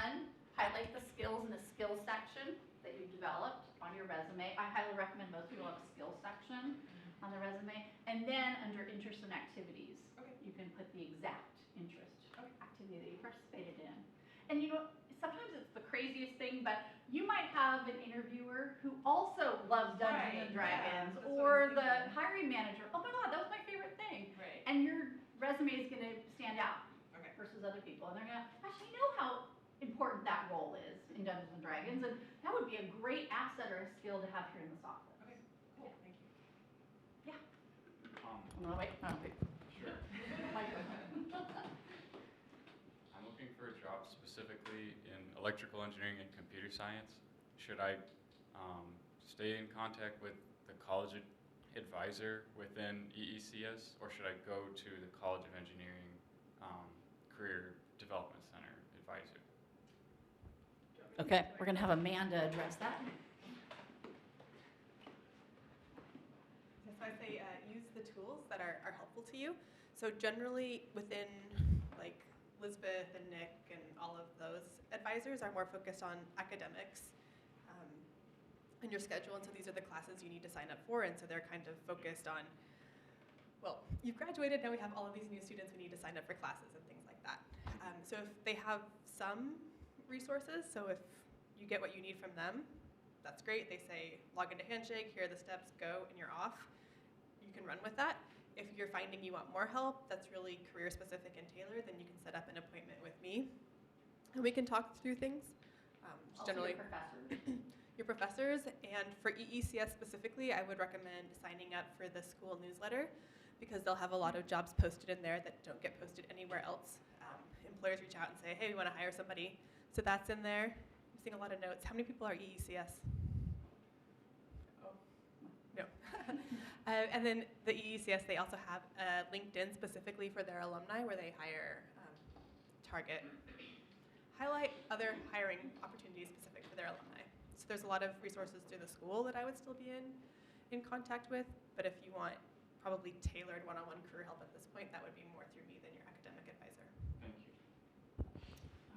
highlight the skills in the skills section that you developed on your resume. I highly recommend most people have a skills section on their resume. And then under interests and activities, you can put the exact interest activity that you participated in. And sometimes it's the craziest thing, but you might have an interviewer who also loves Dungeons and Dragons, or the hiring manager, oh my God, that was my favorite thing. Right. And your resume is going to stand out versus other people. And they're going to actually know how important that role is in Dungeons and Dragons, and that would be a great asset or a skill to have here in this office. Okay, cool, thank you. Yeah. No, wait. Sure. Microphone. I'm looking for a job specifically in electrical engineering and computer science. Should I stay in contact with the college advisor within EECS, or should I go to the College of Engineering Career Development Center advisor? Okay, we're going to have Amanda address that. So I say use the tools that are helpful to you. So generally within like Lisbeth and Nick and all of those advisors are more focused on academics in your schedule, and so these are the classes you need to sign up for, and so they're kind of focused on well, you've graduated, now we have all of these new students, we need to sign up for classes and things like that. So if they have some resources, so if you get what you need from them, that's great. They say, log into Handshake, here are the steps, go, and you're off. You can run with that. If you're finding you want more help, that's really career specific and tailored, then you can set up an appointment with me, and we can talk through things. Also Generally, your professors. your professors, and for EECS specifically, I would recommend signing up for the school newsletter because they'll have a lot of jobs posted in there that don't get posted anywhere else. Employers reach out and say, hey, we want to hire somebody. So that's in there. I'm seeing a lot of notes. How many people are EECS? Oh, no. And then the EECS, they also have LinkedIn specifically for their alumni where they hire, highlight other hiring opportunities specific for their alumni. So there's a lot of resources through the school that I would still be in contact with, but if you want probably tailored one-on-one career help at this point, that would be more through me than your academic advisor. Thank you.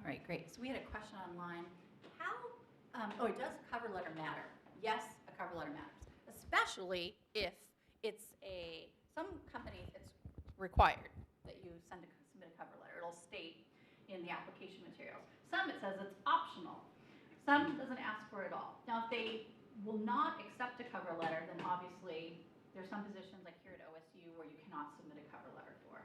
All right, great. So we had a question online. How, does a cover letter matter? Yes, a cover letter matters, especially if it's some companies, it's required that you submit a cover letter. It'll state in the application materials. Some it says it's optional. Some doesn't ask for it at all. Now, if they will not accept a cover letter, then obviously there's some positions like here at OSU where you cannot submit a cover letter for.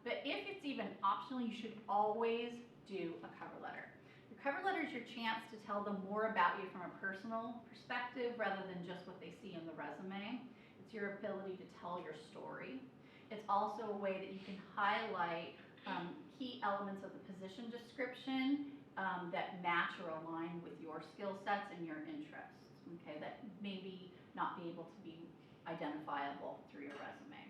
But if it's even optional, you should always do a cover letter. Your cover letter is your chance to tell them more about you from a personal perspective rather than just what they see in the resume. It's your ability to tell your story. It's also a way that you can highlight key elements of the position description that match or align with your skill sets and your interests, okay, that maybe not be able to be identifiable through your resume.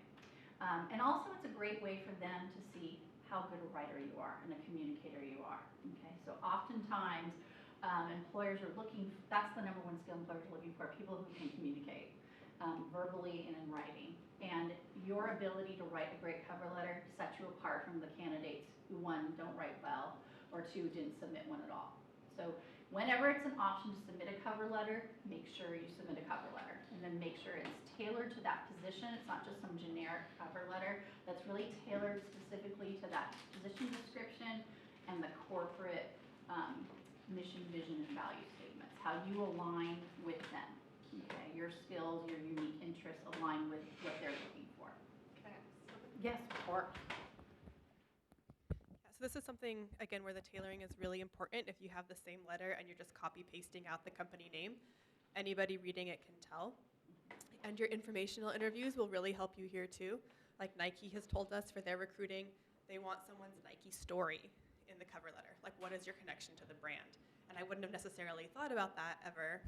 And also it's a great way for them to see how good a writer you are and a communicator you are, okay? So oftentimes employers are looking, that's the number one skill employers are looking for, people who can communicate verbally and in writing. And your ability to write a great cover letter sets you apart from the candidates who, one, don't write well, or two, didn't submit one at all. So whenever it's an option to submit a cover letter, make sure you submit a cover letter. And then make sure it's tailored to that position. It's not just some generic cover letter that's really tailored specifically to that position description and the corporate mission, vision, and value statements, how you align with them. Okay, your skills, your unique interests align with what they're looking for. Okay. Yes, or So this is something, again, where the tailoring is really important. If you have the same letter and you're just copy pasting out the company name, anybody reading it can tell. And your informational interviews will really help you here too. Like Nike has told us for their recruiting, they want someone's Nike story in the cover letter. Like, what is your connection to the brand? And I wouldn't have necessarily thought about that ever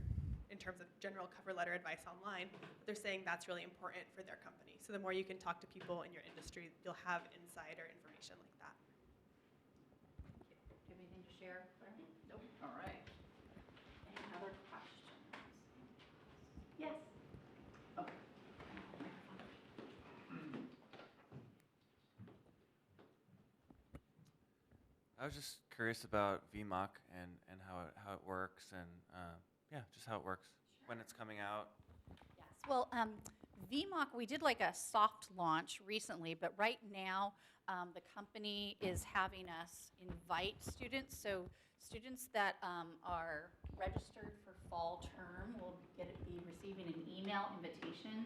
in terms of general cover letter advice online, but they're saying that's really important for their company. So the more you can talk to people in your industry, you'll have insider information like that. do you have anything to share, Claire? Nope. All right. Any other questions? Yes. Oh. I was just curious about VMOC and how it works and yeah, just how it works when it's coming out. Yes, well, VMOC, we did like a soft launch recently, but right now the company is having us invite students. So students that are registered for fall term will be receiving an email invitation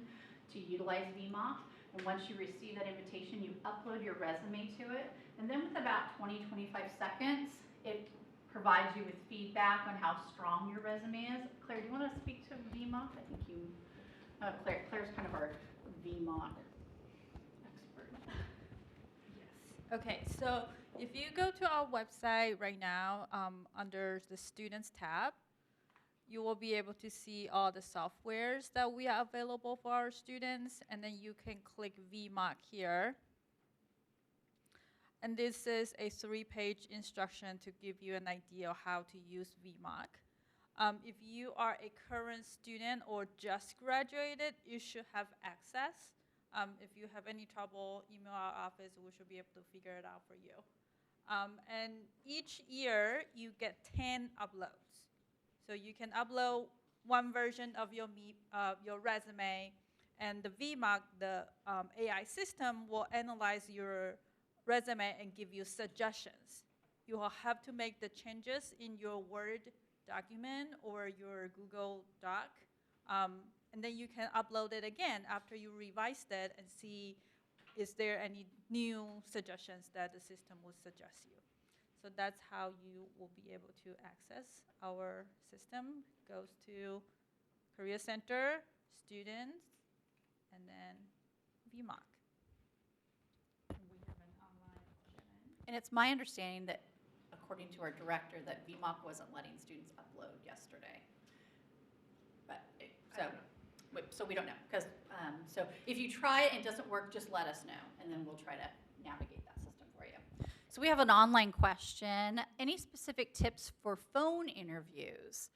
to utilize VMOC. And once you receive that invitation, you upload your resume to it. And then with about 20, 25 seconds, it provides you with feedback on how strong your resume is. Claire, do you want to speak to VMOC? I think you, Claire's kind of our VMOC expert. Yes. Okay, so if you go to our website right now, under the Students tab, you will be able to see all the softwares that we are available for our students, and then you can click VMOC here. And this is a 3-page instruction to give you an idea of how to use VMOC. If you are a current student or just graduated, you should have access. If you have any trouble, email our office, we should be able to figure it out for you. And each year, you get 10 uploads. So you can upload one version of your resume, And the VMARK, the AI system, will analyze your resume and give you suggestions. You will have to make the changes in your Word document or your Google Doc, and then you can upload it again after you revised it and see is there any new suggestions that the system will suggest you. So that's how you will be able to access our system. Goes to Career Center, students, and then VMARK. And we have an online option. And it's my understanding that, according to our director, that VMOC wasn't letting students upload yesterday. But, so we don't know, because, so if you try it and it doesn't work, just let us know, and then we'll try to navigate that system for you. So we have an online question. Any specific tips for phone interviews?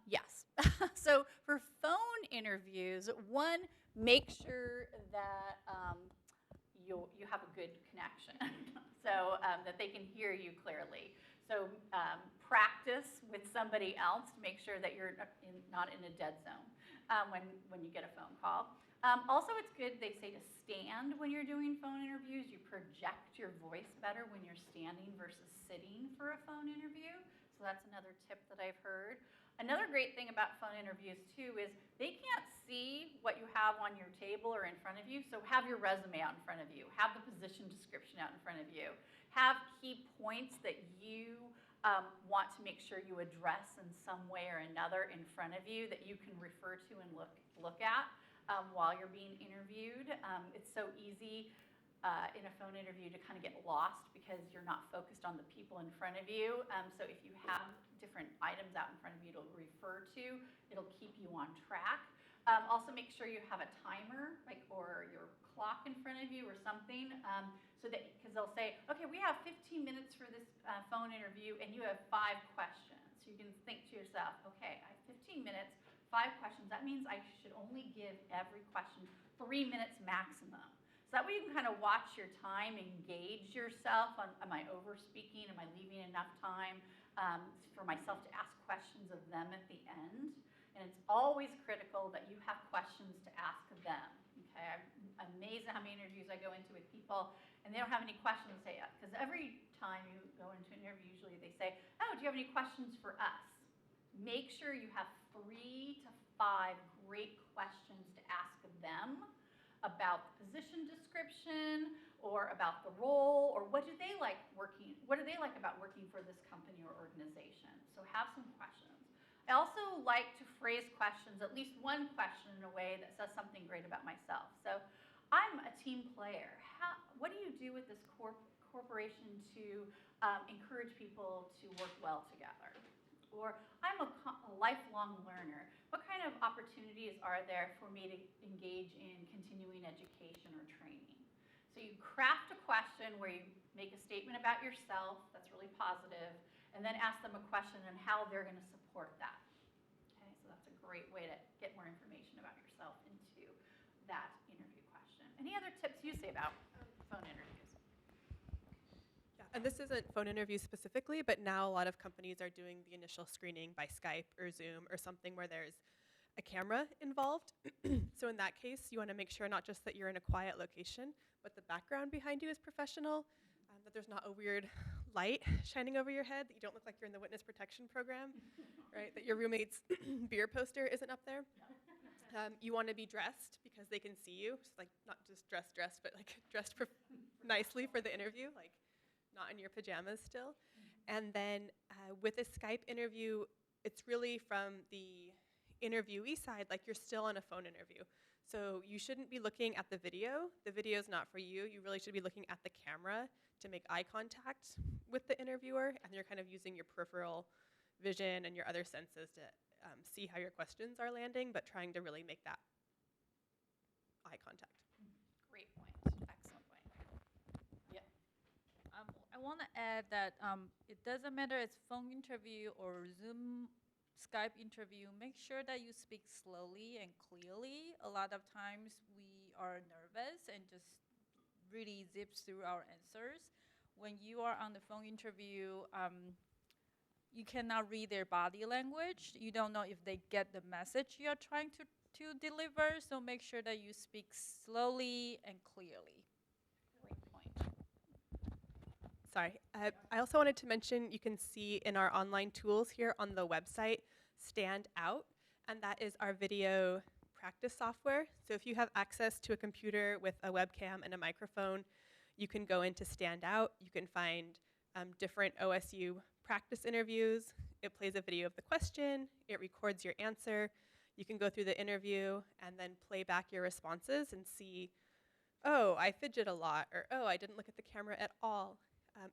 Yes. So for phone interviews, one, make sure that you have a good connection, so that they can hear you clearly. So practice with somebody else to make sure that you're not in a dead zone when you get a phone call. Also, it's good, they say, to stand when you're doing phone interviews. You project your voice better when you're standing versus sitting for a phone interview. So that's another tip that I've heard. Another great thing about phone interviews, too, is they can't see what you have on your table or in front of you, so have your resume out in front of you. Have the position description out in front of you. Have key points that you want to make sure you address in some way or another in front of you that you can refer to and look at while you're being interviewed. It's so easy in a phone interview to kind of get lost because you're not focused on the people in front of you. So if you have different items out in front of you to refer to, it'll keep you on track. Also make sure you have a timer, or your clock in front of you or something, so that, because they'll say, okay, we have 15 minutes for this phone interview and you have 5 questions. So you can think to yourself, okay, I have 15 minutes, 5 questions. That means I should only give every question 3 minutes maximum. So that way you can kind of watch your time, engage yourself on, am I over speaking? Am I leaving enough time for myself to ask questions of them at the end? And it's always critical that you have questions to ask them. Okay, I'm amazed at how many interviews I go into with people and they don't have any questions to say, because every time you go into an interview, usually they say, oh, do you have any questions for us? Make sure you have 3 to 5 great questions to ask them about the position description or about the role, or what do they like about working for this company or organization. So have some questions. I also like to phrase questions, at least one question, in a way that says something great about myself. So I'm a team player. What do you do with this corporation to encourage people to work well together? Or I'm a lifelong learner. What kind of opportunities are there for me to engage in continuing education or training? So you craft a question where you make a statement about yourself that's really positive, and then ask them a question on how they're going to support that. Okay, so that's a great way to get more information about yourself into that interview question. Any other tips you say about phone interviews? Yeah, and this isn't phone interviews specifically, but now a lot of companies are doing the initial screening by Skype or Zoom or something where there's a camera involved. So in that case, you want to make sure not just that you're in a quiet location, but the background behind you is professional, that there's not a weird light shining over your head, that you don't look like you're in the witness protection program, right? That your roommate's beer poster isn't up there. You want to be dressed because they can see you, just like not just dressed, but like dressed nicely for the interview, like not in your pajamas still. And then with a Skype interview, it's really from the interviewee side, like you're still on a phone interview. So you shouldn't be looking at the video. The video is not for you. You really should be looking at the camera to make eye contact with the interviewer, and you're kind of using your peripheral vision and your other senses to see how your questions are landing, but trying to really make that eye contact. Great point. Excellent point. Yep. I want to add that it doesn't matter it's phone interview or Zoom, Skype interview, make sure that you speak slowly and clearly. A lot of times we are nervous and just really zips through our answers. When you are on the phone interview, you cannot read their body language. You don't know if they get the message you're trying to deliver, so make sure that you speak slowly and clearly. Great point. Sorry. I also wanted to mention you can see in our online tools here on the website Stand Out, and that is our video practice software. So if you have access to a computer with a webcam and a microphone, you can go into Stand Out. You can find different OSU practice interviews. It plays a video of the question. It records your answer. You can go through the interview and then play back your responses and see, oh, I fidget a lot, or oh, I didn't look at the camera at all.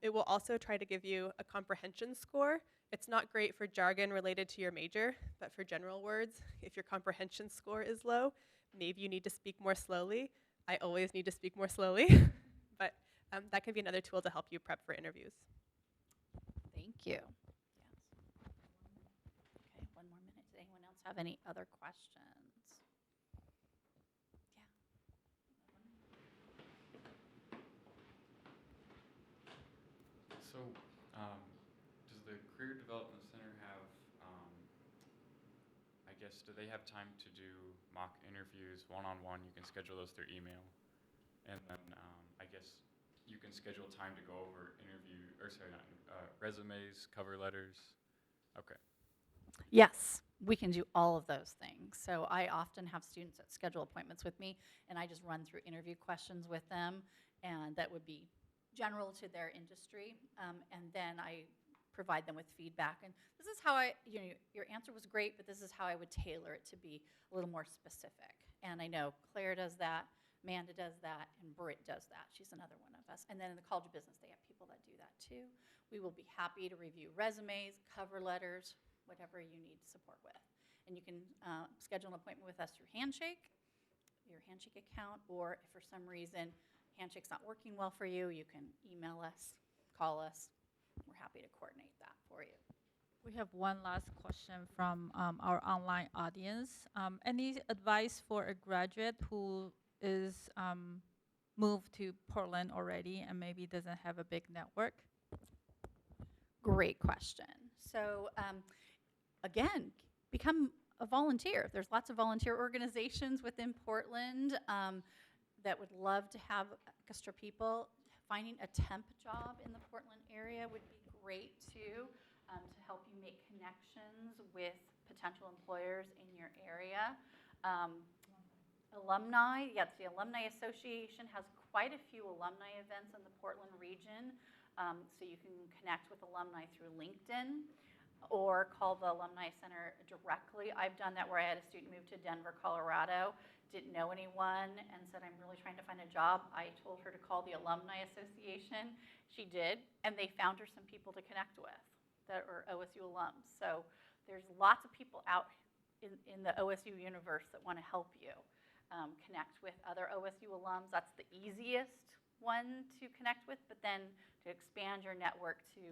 It will also try to give you a comprehension score. It's not great for jargon related to your major, but for general words, if your comprehension score is low, maybe you need to speak more slowly. I always need to speak more slowly, but that can be another tool to help you prep for interviews. Thank you. Yes. Okay, one more minute. Does anyone else have any other questions? Yeah. So, does the Career Development Center have, I guess, do they have time to do mock interviews one-on-one? You can schedule those through email. And then, I guess, you can schedule time to go over resumes, cover letters. Okay. Yes, we can do all of those things. So I often have students that schedule appointments with me, and I just run through interview questions with them, and that would be general to their industry, and then I provide them with feedback. And this is how your answer was great, but this is how I would tailor it to be a little more specific. And I know Claire does that, Amanda does that, and Britt does that. She's another one of us. And then in the College of Business, they have people that do that too. We will be happy to review resumes, cover letters, whatever you need support with. And you can schedule an appointment with us through Handshake, your Handshake account, or if for some reason Handshake's not working well for you, you can email us, call us. We're happy to coordinate that for you. We have one last question from our online audience. Any advice for a graduate who is moved to Portland already and maybe doesn't have a big network? Great question. So again, become a volunteer. There's lots of volunteer organizations within Portland that would love to have extra people. Finding a temp job in the Portland area would be great too, to help you make connections with potential employers in your area. Alumni, yes, the Alumni Association has quite a few alumni events in the Portland region, so you can connect with alumni through LinkedIn or call the Alumni Center directly. I've done that where I had a student move to Denver, Colorado, didn't know anyone, and said, I'm really trying to find a job. I told her to call the Alumni Association. She did, and they found her some people to connect with that are OSU alums. So there's lots of people out in the OSU universe that want to help you connect with other OSU alums. That's the easiest one to connect with, but then to expand your network to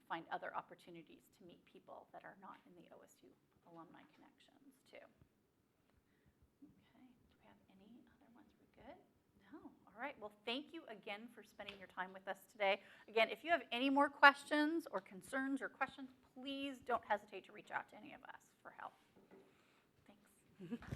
find other opportunities to meet people that are not in the OSU alumni connections too. Okay, do we have any other ones? We're good? No, all right. Well, thank you again for spending your time with us today. Again, if you have any more questions or concerns or questions, please don't hesitate to reach out to any of us for help. Thanks.